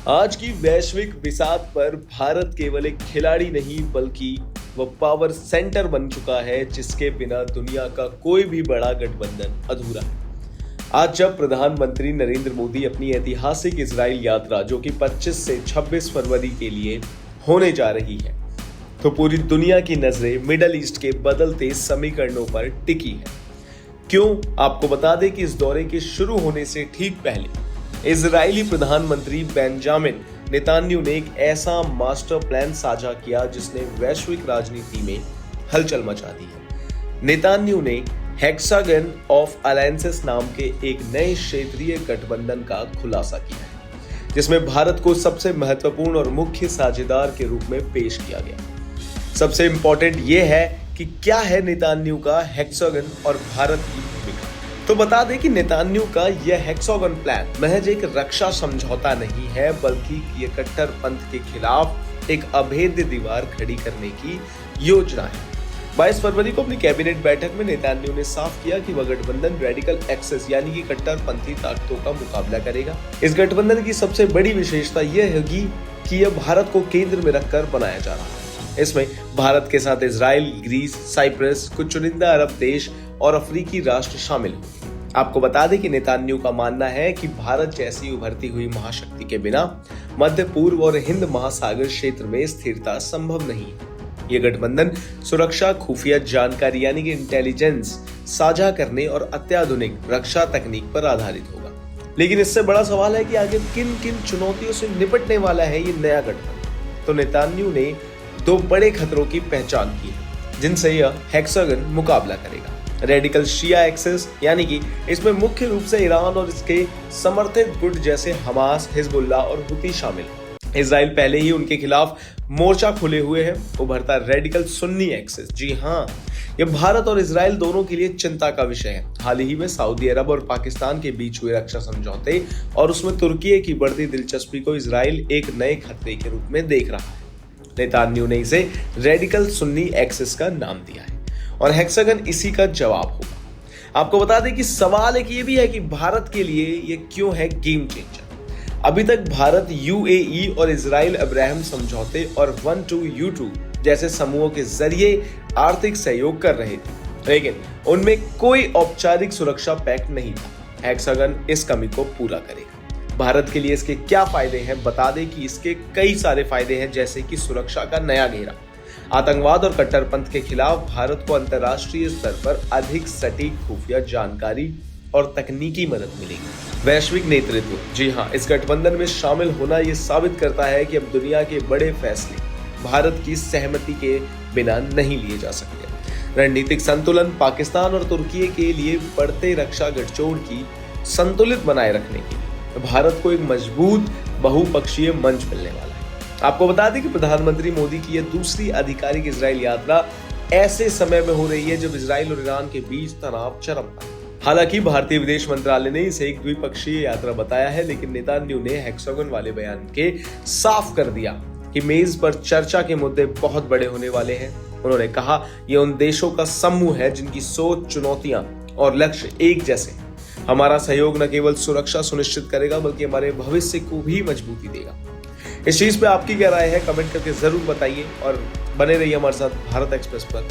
आज की वैश्विक बिसात पर भारत केवल एक खिलाड़ी नहीं बल्कि वह पावर सेंटर बन चुका है जिसके बिना दुनिया का कोई भी बड़ा गठबंधन अधूरा है। आज जब प्रधानमंत्री नरेंद्र मोदी अपनी ऐतिहासिक इजराइल यात्रा जो कि 25 से 26 फरवरी के लिए होने जा रही है, तो पूरी दुनिया की नजरें मिडल ईस्ट के बदलते समीकरणों पर टिकी है। क्यों? आपको बता दें कि इस दौरे के शुरू होने से ठीक पहले इजरायली प्रधानमंत्री बेंजामिन नेतान्याहू ने एक ऐसा मास्टर प्लान साझा किया जिसने वैश्विक राजनीति में हलचल मचा दी है। नेतान्याहू ने हेक्सागन ऑफ अलायंसेस नाम के एक नए क्षेत्रीय गठबंधन का खुलासा किया है, जिसमें भारत को सबसे महत्वपूर्ण और मुख्य साझेदार के रूप में पेश किया गया। सबसे इंपॉर्टेंट यह है कि क्या है नेतान्याहू का हेक्सागन और भारत की भूमिका। तो बता दें कि नेतान्याहू का यह हेक्सागन प्लान महज एक रक्षा समझौता नहीं है, बल्कि ये कट्टरपंथ के खिलाफ एक अभेद्य दीवार खड़ी करने की योजना है। 22 फरवरी को अपनी कैबिनेट बैठक में नेतान्याहू ने साफ किया कि वह गठबंधन रेडिकल एक्सेस यानी कि कट्टरपंथी ताकतों का मुकाबला करेगा। इस गठबंधन की सबसे बड़ी विशेषता यह होगी कि यह भारत को केंद्र में रखकर बनाया जा रहा है। इसमें भारत के साथ इजराइल, ग्रीस, साइप्रस, कुछ चुनिंदा अरब देश और अफ्रीकी राष्ट्र शामिल होंगे। आपको बता दें कि नेतान्याहू का मानना है कि भारत जैसी उभरती हुई महाशक्ति के बिना मध्य पूर्व और हिंद महासागर क्षेत्र में स्थिरता संभव नहीं है। यह गठबंधन सुरक्षा, खुफिया जानकारी यानी कि इंटेलिजेंस साझा करने और अत्याधुनिक रक्षा तकनीक पर आधारित होगा। लेकिन इससे बड़ा सवाल है कि आगे किन किन चुनौतियों से निपटने वाला है ये नया गठबंधन। तो नेतान्याहू ने दो बड़े खतरों की पहचान की है जिनसे यह हेक्सागन मुकाबला करेगा। रेडिकल शिया एक्सेस यानी कि इसमें मुख्य रूप से ईरान और इसके समर्थित गुट जैसे हमास, हिजबुल्लाह और हुती शामिल। इजराइल पहले ही उनके खिलाफ मोर्चा खुले हुए है। उभरता रेडिकल सुन्नी एक्सेस, जी हाँ, यह भारत और इजराइल दोनों के लिए चिंता का विषय है। हाल ही में सऊदी अरब और पाकिस्तान के बीच हुए रक्षा समझौते और उसमें तुर्की की बढ़ती दिलचस्पी को इजराइल एक नए खतरे के रूप में देख रहा है। नेतान्याहू ने इसे रेडिकल सुन्नी एक्सेस का नाम दिया है और हेक्सागन इसी का जवाब होगा। आपको बता दें कि सवाल एक ये भी है कि भारत के लिए ये क्यों है गेम चेंजर। अभी तक भारत यूएई और इजराइल अब्राहम समझौते और 12U2 जैसे समूहों के जरिए आर्थिक सहयोग कर रहे थे, लेकिन उनमें कोई औपचारिक सुरक्षा पैक्ट नहीं था। हेक्सागन इस कमी को पूरा करेगा। भारत के लिए इसके क्या फायदे हैं? बता दें कि इसके कई सारे फायदे हैं, जैसे कि सुरक्षा का नया घेरा, आतंकवाद और कट्टरपंथ के खिलाफ भारत को अंतर्राष्ट्रीय स्तर पर अधिक सटीक खुफिया जानकारी और तकनीकी मदद मिलेगी। वैश्विक नेतृत्व, जी हाँ, इस गठबंधन में शामिल होना यह साबित करता है कि अब दुनिया के बड़े फैसले भारत की सहमति के बिना नहीं लिए जा सकते। रणनीतिक संतुलन, पाकिस्तान और तुर्की के लिए बढ़ते रक्षा गठजोड़ की संतुलित बनाए रखने के लिए भारत को एक मजबूत बहुपक्षीय मंच मिलने वाला है। आपको बता दें कि प्रधानमंत्री मोदी की यह दूसरी आधिकारिक इजराइल यात्रा ऐसे समय में हो रही है जब इजराइल और ईरान के बीच तनाव चरम पर। हालांकि भारतीय विदेश मंत्रालय ने इसे एक द्विपक्षीय यात्रा बताया है, लेकिन नेतान्याहू ने हेक्सागन वाले बयान के साफ कर दिया कि मेज पर चर्चा के मुद्दे बहुत बड़े होने वाले हैं। उन्होंने कहा, यह उन देशों का समूह है जिनकी सोच, चुनौतियां और लक्ष्य एक जैसे हैं। हमारा सहयोग न केवल सुरक्षा सुनिश्चित करेगा बल्कि हमारे भविष्य को भी मजबूती देगा। इस चीज पे आपकी क्या राय है? कमेंट करके जरूर बताइए और बने रहिए हमारे साथ भारत एक्सप्रेस पर।